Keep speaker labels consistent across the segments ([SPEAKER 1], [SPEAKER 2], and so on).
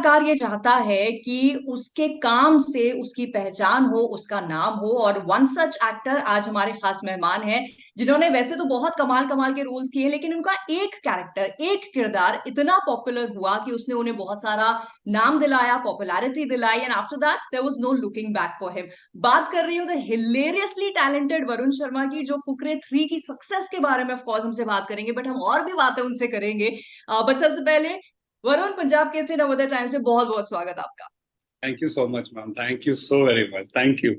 [SPEAKER 1] कलाकार ये चाहता है कि उसके काम से उसकी पहचान हो, उसका नाम हो। और वन सच एक्टर आज हमारे खास मेहमान हैं, जिन्होंने वैसे तो बहुत कमाल कमाल के रोल्स किए हैं, लेकिन उनका एक कैरेक्टर, एक किरदार इतना पॉपुलर हुआ कि उसने उन्हें बहुत सारा नाम दिलाया, पॉपुलैरिटी दिलाई, and after that there was no looking back for him. बात कर रही हूँ the hilariously talented Varun Sharma की, जो फुकरे 3 की सक्सेस के बारे में ऑफ कोर्स हमसे बात करेंगे, बट हम और भी बातें उनसे करेंगे। बट सबसे पहले वरुण, पंजाब केसरी नवोदय टाइम से बहुत बहुत स्वागत आपका।
[SPEAKER 2] Thank you so much ma'am, thank you so very much, thank you.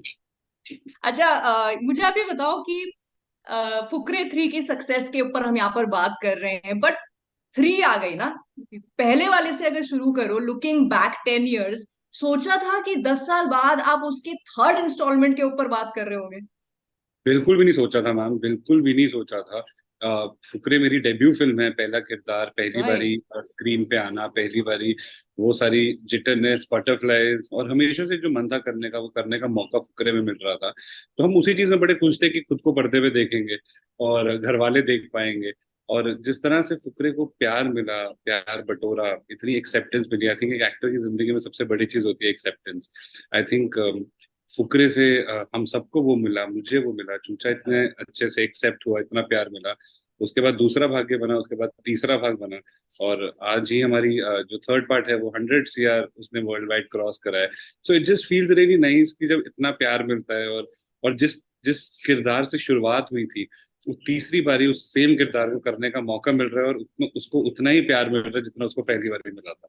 [SPEAKER 1] अच्छा, मुझे आप ये बताओ कि फुकरे 3 की सक्सेस के ऊपर हम यहाँ पर बात कर रहे हैं, बट 3 आ गई ना। पहले वाले से अगर शुरू करो, लुकिंग बैक 10 years, सोचा था कि 10 साल बाद आप उसके थर्ड इंस्टॉलमेंट के ऊपर बात कर रहे होगे?
[SPEAKER 2] बिल्कुल भी नहीं सोचा था मैम, बिल्कुल भी नहीं सोचा था। फुकरे मेरी डेब्यू फिल्म है, पहला किरदार, पहली बारी
[SPEAKER 1] राइट।
[SPEAKER 2] स्क्रीन पे आना, पहली बारी वो सारी जिटरनेस, बटरफ्लाईज, और हमेशा से जो मन था करने का वो करने का मौका फुकरे में मिल रहा था। तो हम उसी चीज में बड़े खुश थे कि खुद को पर्दे पे देखेंगे और घर वाले देख पाएंगे। और जिस तरह से फुकरे को प्यार मिला, प्यार बटोरा, इतनी एक्सेप्टेंस मिली, आई थिंक एक एक्टर की जिंदगी में सबसे बड़ी चीज होती है एक्सेप्टेंस। आई थिंक फुकरे से हम सबको वो मिला, मुझे वो मिला, चूचा इतने अच्छे से एक्सेप्ट हुआ, इतना प्यार मिला। उसके बाद दूसरा भाग्य बना, उसके बाद तीसरा भाग बना, और आज ही हमारी जो थर्ड पार्ट है वो 100 CR उसने वर्ल्ड वाइड क्रॉस करा है। So it just feels really nice कि जब इतना प्यार मिलता है, और जिस जिस किरदार से शुरुआत हुई थी, वो तीसरी बारी उस सेम किरदार को करने का मौका मिल रहा है, और उसको उतना ही प्यार मिल रहा है जितना उसको पहली बार भी मिला था।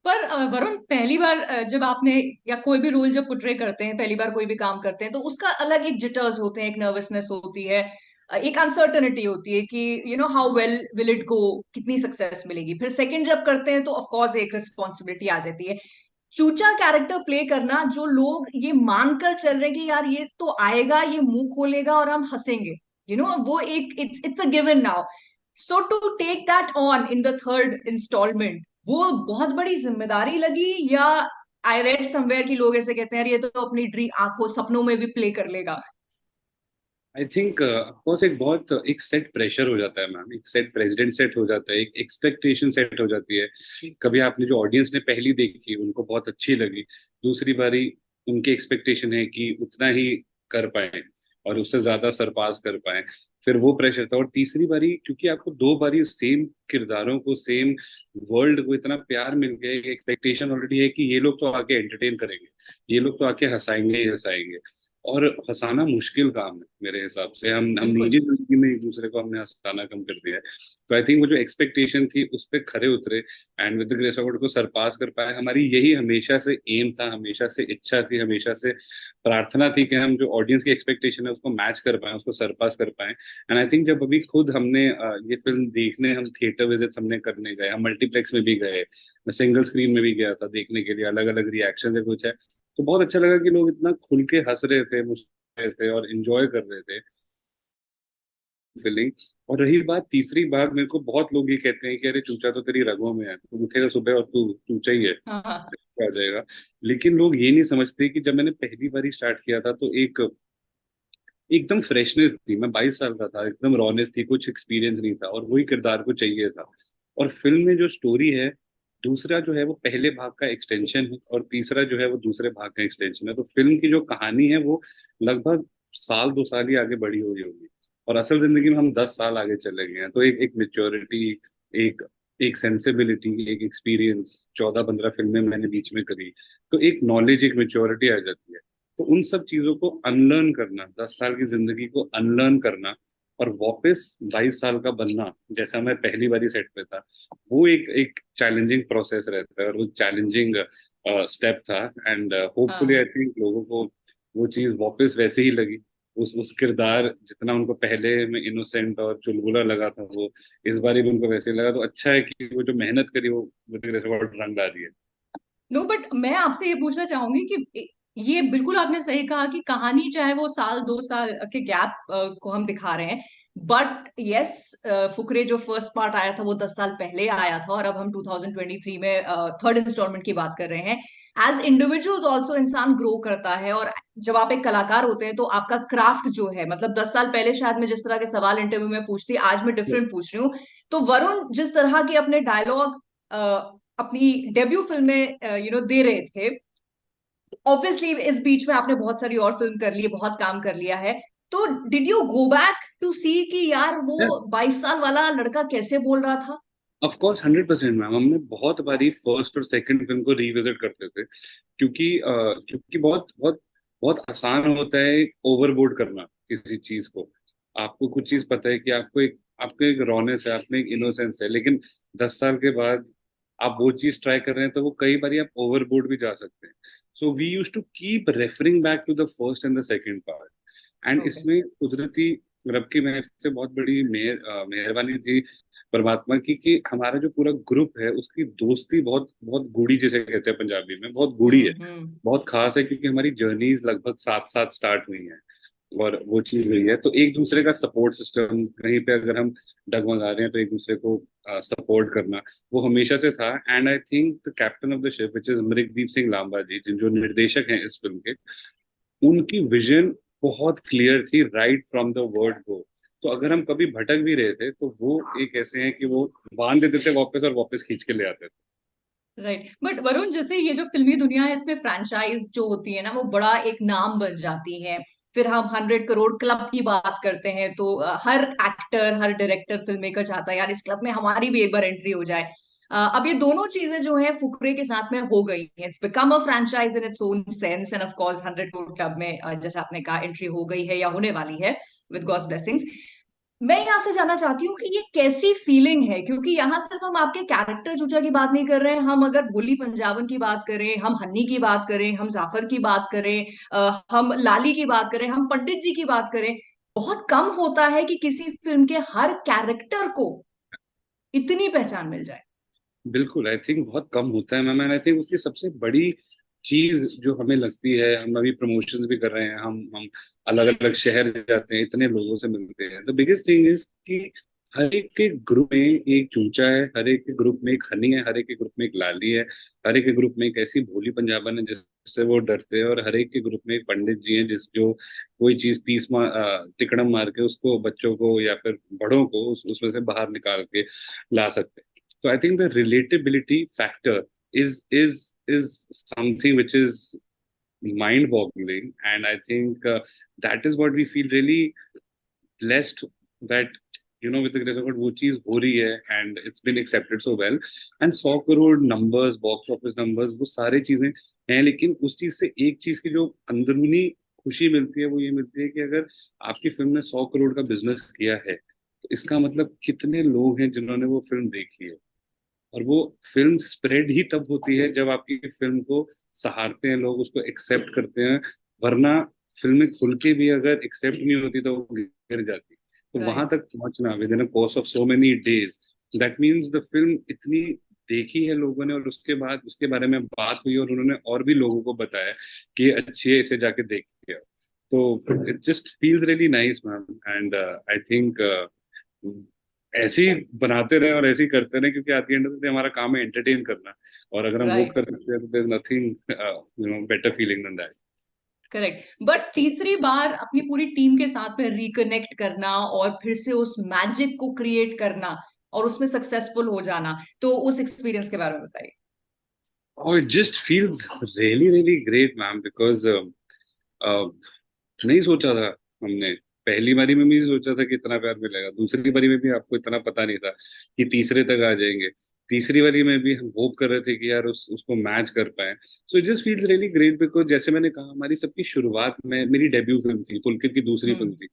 [SPEAKER 1] पर वरुण, पहली बार जब आपने, या कोई भी रोल जब पुट्रे करते हैं, पहली बार कोई भी काम करते हैं, तो उसका अलग एक जिटर्स होते हैं, एक नर्वसनेस होती है, एक अनसर्टनिटी होती है कि you know how well will it go, कितनी सक्सेस मिलेगी। फिर सेकंड जब करते हैं तो ऑफ कोर्स एक रिस्पॉन्सिबिलिटी आ जाती है। चूचा कैरेक्टर प्ले करना, जो लोग ये मानकर चल रहे हैं कि यार ये तो आएगा, ये मुंह खोलेगा और हम हंसेंगे, वो एक it's it's a given now. So to take that on in the third instalment, वो बहुत बड़ी जिम्मेदारी लगी, या आई रेड समवेयर कि लोग ऐसे कहते हैं यार ये तो अपनी ड्री आंखों सपनों में भी प्ले कर लेगा?
[SPEAKER 2] आई थिंक ऑफकोर्स एक बहुत एक सेट प्रेशर हो जाता है मैम, एक सेट प्रेसिडेंट सेट हो जाता है, एक एक्सपेक्टेशन सेट हो जाती है। कभी आपने जो ऑडियंस ने पहली देखी उनको बहुत अच्छी लगी, दूसरी बारी उनकी एक्सपेक्टेशन है कि उतना ही कर पाए और उससे ज्यादा सरपास कर पाए, फिर वो प्रेशर था। और तीसरी बारी क्योंकि आपको दो बारी सेम किरदारों को, सेम वर्ल्ड को इतना प्यार मिल गया, एक एक्सपेक्टेशन ऑलरेडी है कि ये लोग तो आके एंटरटेन करेंगे, ये लोग तो आके हंसाएंगे ही हंसाएंगे। और हंसाना मुश्किल काम है मेरे हिसाब से, हम
[SPEAKER 1] बिल्कुल।
[SPEAKER 2] निजी जिंदगी में एक दूसरे को हमने हंसाना कम कर दिया है। तो आई थिंक वो जो एक्सपेक्टेशन थी उस पर खरे उतरे, and with the grace of God को सरपास कर पाए। हमारी यही हमेशा से एम था, हमेशा से इच्छा थी, हमेशा से प्रार्थना थी कि हम जो ऑडियंस की एक्सपेक्टेशन है उसको मैच कर पाए, उसको सरपास कर पाए। एंड आई थिंक जब अभी खुद हमने ये फिल्म देखने, हम थिएटर विजिट्स हमने करने गए, हम मल्टीप्लेक्स में भी गए, मैं सिंगल स्क्रीन में भी गया था देखने के लिए, अलग अलग रिएक्शन है कुछ है, तो बहुत अच्छा लगा कि लोग इतना खुल के हंस रहे थे, मुस्कुरा रहे थे और एंजॉय कर रहे थे फीलिंग। और रही बात तीसरी बात, मेरे को बहुत लोग ये कहते हैं कि अरे चूचा तो तेरी रगों में है, तू उठेगा सुबह और तू चूचा ही है,
[SPEAKER 1] हाँ, हाँ।
[SPEAKER 2] आ जाएगा। लेकिन लोग ये नहीं समझते कि जब मैंने पहली बार स्टार्ट किया था तो एक एकदम फ्रेशनेस थी, मैं 22 साल का था, एकदम रॉनेस थी, कुछ एक्सपीरियंस नहीं था, और वही किरदार को चाहिए था। और फिल्म में जो स्टोरी है, दूसरा जो है वो पहले भाग का एक्सटेंशन है, और तीसरा जो है वो दूसरे भाग का एक्सटेंशन है। तो फिल्म की जो कहानी है वो लगभग साल 2 साल ही आगे बढ़ी हुई होगी, और असल जिंदगी में हम 10 साल आगे चले गए हैं। तो एक एक मेच्योरिटी, एक एक सेंसिबिलिटी, एक एक्सपीरियंस, 14-15 फिल्में मैंने बीच में करी, तो एक नॉलेज, एक मेच्योरिटी आ जाती है। तो उन सब चीजों को अनलर्न करना, 10 साल की जिंदगी को अनलर्न करना, और वापस 22 साल का बनना जैसा मैं पहली बारी सेट पे था, वो एक एक चैलेंजिंग प्रोसेस रहता है, और वो चैलेंजिंग स्टेप था। एंड होपफुली आई
[SPEAKER 1] हाँ।
[SPEAKER 2] थिंक लोगों को वो चीज वापस वैसे ही लगी, उस किरदार जितना उनको पहले में इनोसेंट और चुलबुला लगा था, वो इस बारी भी उनको वैसे ही लगा। तो अच्छा है कि वो जो मेहनत करी वो मुझे रंग ला रही है।
[SPEAKER 1] नो, बट मैं आपसे ये पूछना चाहूंगी कि ये बिल्कुल आपने सही कहा कि कहानी चाहे वो साल 2 साल के गैप को हम दिखा रहे हैं, बट यस, फुकरे जो फर्स्ट पार्ट आया था वो 10 साल पहले आया था, और अब हम 2023 में थर्ड इंस्टॉलमेंट की बात कर रहे हैं। एज इंडिविजुअल्स ऑल्सो इंसान ग्रो करता है, और जब आप एक कलाकार होते हैं तो आपका क्राफ्ट जो है, मतलब 10 साल पहले शायद मैं जिस तरह के सवाल इंटरव्यू में पूछती, आज मैं डिफरेंट पूछ रही हूँ। तो वरुण जिस तरह के अपने डायलॉग अपनी डेब्यू फिल्म में दे रहे थे। ऑब्वियसली इस बीच में आपने बहुत सारी और फिल्म कर ली है, बहुत काम कर लिया है। तो did you go back to see कि यार वो 22 साल वाला लड़का कैसे बोल रहा था?
[SPEAKER 2] ऑफ कोर्स 100% मैम, हमने बहुत बारी फर्स्ट और सेकंड फिल्म को रिविजिट करते थे, क्योंकि बहुत बहुत बहुत आसान होता है ओवरबोर्ड करना किसी चीज को। आपको कुछ चीज पता है कि आपको एक रॉनेस है, आपमें एक इनोसेंस है, लेकिन 10 साल के बाद आप वो चीज ट्राई कर रहे हैं तो वो कई बार आप ओवरबोर्ड भी जा सकते हैं। So we use to keep referring back to the first and the second part. And
[SPEAKER 1] okay.
[SPEAKER 2] इसमें कुदरती रब की मेहर से बहुत बड़ी मेहरबानी थी परमात्मा की, कि हमारा जो पूरा ग्रुप है उसकी दोस्ती बहुत बहुत गूढ़ी, जिसे कहते हैं पंजाबी में, बहुत गूढ़ी है,
[SPEAKER 1] हम्म।
[SPEAKER 2] बहुत खास है, क्योंकि हमारी जर्नीज लगभग साथ साथ स्टार्ट हुई है और वो चीज हुई है। तो एक दूसरे का सपोर्ट सिस्टम, कहीं पे अगर हम डगमगा रहे हैं तो एक दूसरे को सपोर्ट करना, वो हमेशा से था। And I think the captain of the ship which is Mrigdeep Singh Lamba ji, जिन जो निर्देशक हैं इस फिल्म के, उनकी विजन बहुत क्लियर थी right from the word go. तो अगर हम कभी भटक भी रहे थे तो वो एक ऐसे हैं कि वो बांध देते थे वापस और वापस खींच के ले आते थे।
[SPEAKER 1] राइट, बट वरुण जैसे ये जो फिल्मी दुनिया है इसमें फ्रेंचाइज जो होती है ना वो बड़ा एक नाम बन जाती है। फिर हम 100 करोड़ क्लब की बात करते हैं तो हर एक्टर हर डायरेक्टर फिल्म मेकर चाहता है यार इस क्लब में हमारी भी एक बार एंट्री हो जाए। अब ये दोनों चीजें जो है फुकरे के साथ में हो गई है, it's become a franchise in its own sense end of course 100 crore club में जैसे आपने कहा एंट्री हो गई है या होने वाली है विद गॉड्स ब्लेसिंग्स। मैं ये आपसे जानना चाहती हूँ कि ये कैसी फीलिंग है, क्योंकि यहाँ सिर्फ हम आपके कैरेक्टर चूचा की बात नहीं कर रहे हैं, हम अगर भोली पंजाबन की बात करें, हम हन्नी की बात करें, हम जाफर की बात करें, हम लाली की बात करें, हम पंडित जी की बात करें, बहुत कम होता है कि किसी फिल्म के हर कैरेक्टर को इतनी पहचान मिल जाए।
[SPEAKER 2] बिल्कुल, आई थिंक बहुत कम होता है मैम। आई थिंक उसकी सबसे बड़ी चीज जो हमें लगती है, हम अभी प्रमोशन भी कर रहे हैं, हम अलग अलग शहर जाते हैं, इतने लोगों से मिलते हैं, द बिगेस्ट थिंग इज कि हर एक के ग्रुप में एक चूचा है, हर एक के ग्रुप में एक हनी है, हर एक के ग्रुप में एक लाली है, हर एक के ग्रुप में एक ऐसी भोली पंजाबन है जिससे वो डरते हैं, और हर एक के ग्रुप में एक पंडित जी हैं जिस जो कोई चीज तिकड़म मार के उसको, बच्चों को या फिर बड़ों को उसमें से बाहर निकाल के ला सकते हैं। So I think the relatability factor is something which is mind-boggling, and I think that is what we feel really blessed that with the grace of God वो चीज हो रही है, and it's been accepted so well. And 100 crore numbers, box office numbers, वो सारी चीजें हैं, लेकिन उस चीज से एक चीज की जो अंदरूनी खुशी मिलती है वो ये मिलती है कि अगर आपकी फिल्म ने 100 करोड़ का बिजनेस किया है, तो इसका मतलब कितने लोग हैं जिन्होंने वो फिल्म देखी है। और वो फिल्म स्प्रेड ही तब होती है जब आपकी फिल्म को सराहते हैं लोग, उसको एक्सेप्ट करते हैं, वरना फिल्में खुल के भी अगर एक्सेप्ट नहीं होती तो वो गिर जाती। तो वहां
[SPEAKER 1] राइट।
[SPEAKER 2] तक पहुंचना with in a course of so many days, that means the film इतनी देखी है लोगों ने, और उसके बाद उसके बारे में बात हुई और उन्होंने और भी लोगों को बताया कि ये अच्छी है, इसे जाके देखिए। तो it just feels really nice ma'am, and I think ऐसे ही बनाते रहे और ऐसे ही करते रहे, क्योंकि आती एंड ऑफ द डे हमारा काम है एंटरटेन करना, और अगर हम वो
[SPEAKER 1] राइट।
[SPEAKER 2] कर सकते हैं तो there is nothing better feeling than that.
[SPEAKER 1] Correct, but तीसरी बार अपनी पूरी टीम के साथ में रिकनेक्ट करना और फिर से उस मैजिक को क्रिएट करना और उसमें सक्सेसफुल हो जाना, तो उस एक्सपीरियंस के बारे में बताइए।
[SPEAKER 2] और it just feels really really great ma'am, because नहीं सोचा था हमने, पहली बारी में भी नहीं सोचा था कि इतना प्यार मिलेगा, दूसरी बारी में भी आपको इतना पता नहीं था कि तीसरे तक आ जाएंगे, तीसरी बारी में भी हम होप कर रहे थे कि यार उसको मैच कर पाए। So it just feels really great, because जैसे मैंने कहा, हमारी सबकी शुरुआत में मेरी डेब्यू फिल्म थी, पुलकित की दूसरी फिल्म
[SPEAKER 1] हम्म।
[SPEAKER 2] थी,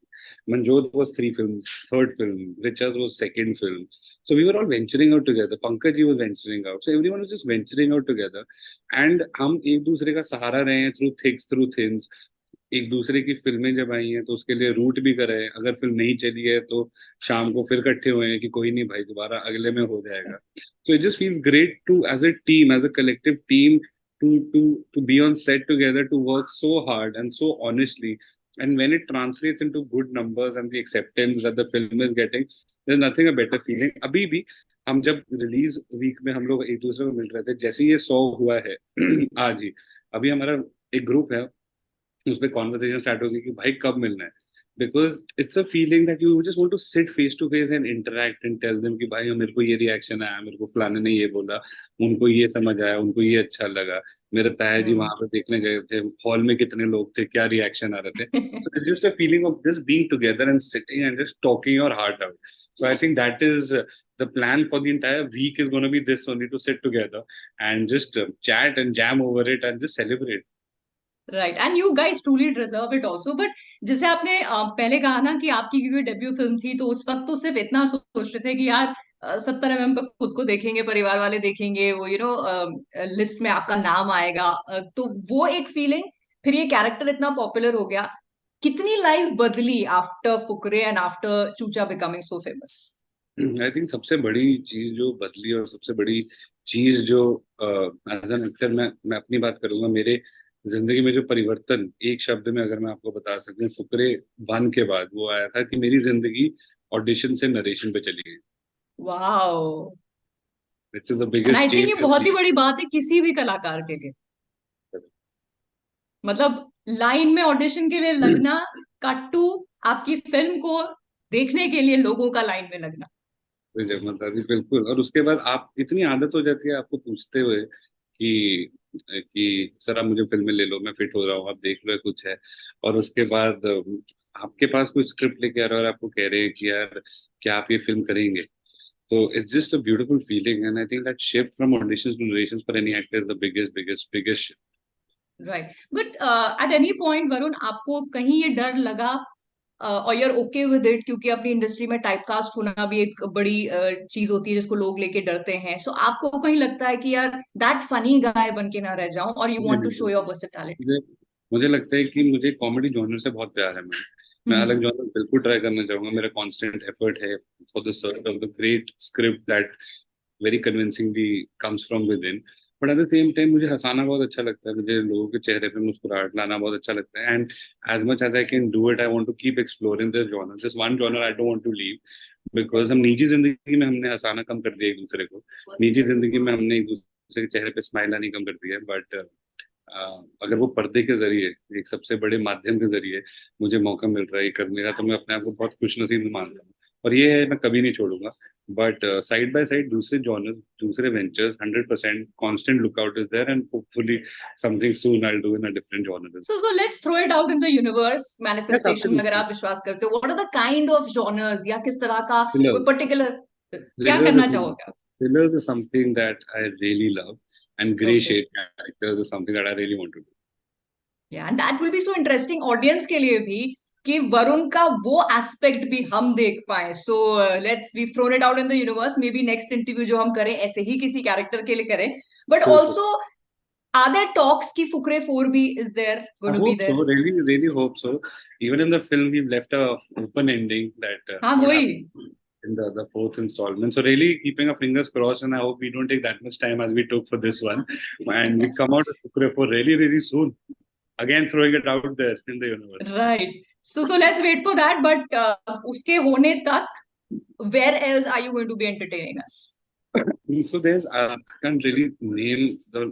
[SPEAKER 2] Manjot was three film, third film, Richard was second film. So we were all venturing out together, Pankaj ji was venturing out, so everyone was just venturing out together, and हम एक दूसरे का सहारा रहे हैं थ्रू थिक्स थ्रू थिन्स। एक दूसरे की फिल्में जब आई हैं तो उसके लिए रूट भी करे हैं, अगर फिल्म नहीं चली है तो शाम को फिर इकट्ठे हुए हैं कि कोई नहीं भाई, दोबारा अगले में हो जाएगा। So it just feels great to, as a team, as a collective team, to be on set together, to work so hard and so honestly. And when it translates into good numbers and the acceptance that the film is getting, there's nothing a better feeling. अभी भी हम जब release week में हम लोग एक दूसरे को मिल रहे थे, जैसे ये 100 हुआ है आज ही, अभी हमारा एक ग्रुप है, उस पर कॉन्वर्सेशन स्टार्ट होगी कि भाई कब मिलना है। because it's a feeling that you just want to sit face to face and interact and tell them कि भाई मेरे को ये रिएक्शन आया, मेरे को फलाने ने ये बोला, उनको ये समझ आया, उनको ये अच्छा लगा, मेरे ताया जी
[SPEAKER 1] हम्म।
[SPEAKER 2] वहां पे देखने गए थे, हॉल में कितने लोग थे, क्या रिएक्शन आ रहे थे. So it's just a feeling of just being together and sitting and just talking your heart out. So I think that is the plan for the entire week is going to be this only, to sit together and just chat and jam over it and just celebrate.
[SPEAKER 1] Right, and you guys truly deserve it also, but जैसे आपने पहले कहा ना कि आपकी क्योंकि debut film थी, तो उस वक्त तो सिर्फ इतना सोच रहे थे कि यार 70 mm पे खुद को देखेंगे, परिवार वाले देखेंगे, वो लिस्ट में आपका नाम आएगा, तो वो एक फीलिंग, फिर ये कैरेक्टर इतना पॉपुलर हो गया, कितनी लाइफ बदली after Fukrey and after Choocha becoming so famous?
[SPEAKER 2] I think सबसे बड़ी चीज जो बदली और सबसे बड़ी चीज जो एज एन एक्टर मैं अपनी बात करूंगा, मेरे जिंदगी में जो परिवर्तन एक शब्द में अगर मैं आपको बता सकूं, फुकरे बन के बाद वो आया था कि मेरी जिंदगी ऑडिशन से नरेशन पे चली गई.
[SPEAKER 1] Wow.
[SPEAKER 2] This is the
[SPEAKER 1] end
[SPEAKER 2] biggest
[SPEAKER 1] I think ये बहुत ही
[SPEAKER 2] चेंज.
[SPEAKER 1] बड़ी बात है किसी भी कलाकार के लिए, मतलब लाइन में ऑडिशन के लिए लगना, कट टू आपकी फिल्म को देखने के लिए लोगों का लाइन में लगना।
[SPEAKER 2] मतलब अभी बिल्कुल, और उसके बाद आप इतनी आदत हो जाती है आपको पूछते हुए कि सर आप मुझे फिल्म में ले लो, मैं फिट हो रहा हूँ, आप देख लो कुछ है. और उसके बाद आपके पास कोई स्क्रिप्ट लेके आ रहा है और आपको कह रहे हैं कि यार क्या आप ये फिल्म करेंगे. तो it's just a beautiful feeling, and I think that shift from auditions to narrations for any actor is the biggest.
[SPEAKER 1] Right, but at any point Varun, आपको कहीं ये डर लगा, और यूर ओके विद इट, क्योंकि अपनी इंडस्ट्री में टाइपकास्ट होना भी एक बड़ी चीज होती है जिसको लोग लेके डरते हैं, सो आपको कहीं लगता है कि यार दैट फनी गाय बन के ना रह जाऊं, और you want to show your versatility?
[SPEAKER 2] मुझे मुझे लगता है कि मुझे कॉमेडी जॉनर से बहुत प्यार है. मैं अलग
[SPEAKER 1] हम्म।
[SPEAKER 2] जॉनर बिल्कुल ट्राई करना चाहूंगा. मेरा कांस्टेंट एफर्ट है for the search of the great script that very convincingly comes from with in. But at the same time मुझे हंसाना बहुत अच्छा लगता है, मुझे लोगों के चेहरे पे मुस्कुराहट लाना बहुत अच्छा लगता है. And as much as I can do it, I want to keep exploring this genre, this one genre I don't want to leave. Because हम निजी जिंदगी में हमने हंसाना कम कर दिया एक दूसरे को, निजी जिंदगी में हमने एक दूसरे के चेहरे पे स्माइल आनी कम कर दी है. बट अगर वो पर्दे के जरिए, एक सबसे बड़े माध्यम के जरिए मुझे मौका मिल रहा है ये करने का, तो मैं अपने आप को बहुत खुशनसीब मानता हूँ. और ये है, मैं कभी नहीं छोड़ूंगा. बट साइड बाय साइड दूसरे जॉनर, दूसरे ventures, 100% constant lookout is there, and hopefully something soon I will do in a different genre.
[SPEAKER 1] So let's throw it out in the universe,
[SPEAKER 2] yes
[SPEAKER 1] manifestation में अगर
[SPEAKER 2] absolutely.
[SPEAKER 1] आप विश्वास करते हो, what are the kind of genres, या किस तरह का कोई
[SPEAKER 2] Thrillers.
[SPEAKER 1] particular, क्या
[SPEAKER 2] Thrillers
[SPEAKER 1] करना
[SPEAKER 2] is
[SPEAKER 1] चाहोगे आप?
[SPEAKER 2] thrillers is something that I really love, and gray
[SPEAKER 1] Okay.
[SPEAKER 2] shade characters is something that I really want to do.
[SPEAKER 1] Yeah, and that will be so interesting audience के लिए भी, कि वरुण का वो एस्पेक्ट भी हम देख पाए. So let's we thrown it out in the universe, maybe next interview जो हम करें ऐसे ही किसी कैरेक्टर के लिए करें, बट
[SPEAKER 2] बिल्कुल.
[SPEAKER 1] ऑल्सो आर देयर टॉक्स की फुकरे 4 भी is there
[SPEAKER 2] I
[SPEAKER 1] going to be
[SPEAKER 2] hope so,
[SPEAKER 1] there?
[SPEAKER 2] really hope so. Even in the film, we've left a open ending that
[SPEAKER 1] हाँ
[SPEAKER 2] what
[SPEAKER 1] वही.
[SPEAKER 2] happened in the fourth installment. So really keeping our fingers crossed, and I hope we don't take that much time as we took for this one, and we come out with Sukre for really soon. Again, throwing it out there in the universe.
[SPEAKER 1] Right, so let's wait for that, but उसके होने तक where else are you going to be entertaining us?
[SPEAKER 2] So there's I can't really name the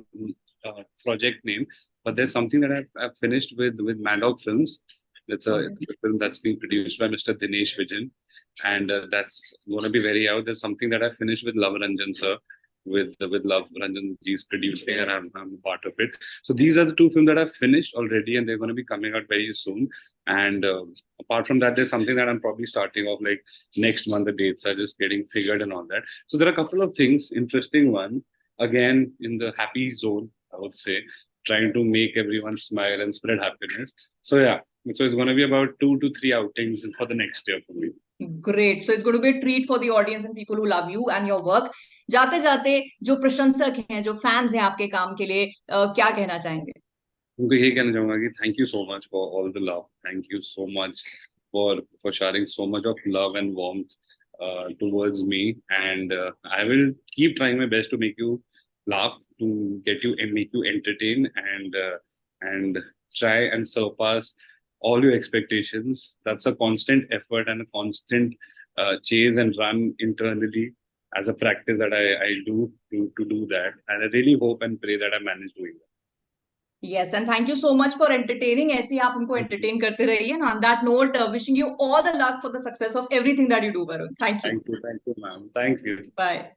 [SPEAKER 2] project name, but there's something that I've finished with Mad Dog Films.
[SPEAKER 1] Okay.
[SPEAKER 2] It's a film that's being produced by Mr. Dinesh Vijan, and that's going to be very out. There's something that I finished with Love Ranjan sir, with Love Ranjan ji's producing, and I'm a part of it. So these are the two films that I've finished already, and they're going to be coming out very soon. And apart from that, there's something that I'm probably starting off like next month. The dates are just getting figured and all that. So there are a couple of things. Interesting one, again in the happy zone, I would say, trying to make everyone smile and spread happiness. So yeah, so it's going to be about 2 to 3 outings for the next year for me.
[SPEAKER 1] Great. So it's going to be a treat for the audience and people who love you and your work. जाते जाते जो प्रशंसक हैं, जो fans हैं आपके काम के लिए, क्या कहना चाहेंगे?
[SPEAKER 2] उनको यही कहना चाहूंगा कि thank you so much for all the love. Thank you so much for sharing so much of love and warmth towards me, and I will keep trying my best to make you laugh, to get you and make you entertain, and try and surpass all your expectations. That's a constant effort and a constant chase and run internally as a practice that I do to do that, and I really hope and pray that I manage doing that.
[SPEAKER 1] Yes, and thank you so much for entertaining. ऐसे ही आप हमको entertain करते रहिए। On that note, wishing you all the luck for the success of everything that you do, Varun. Thank you.
[SPEAKER 2] Thank you ma'am, thank you.
[SPEAKER 1] Bye.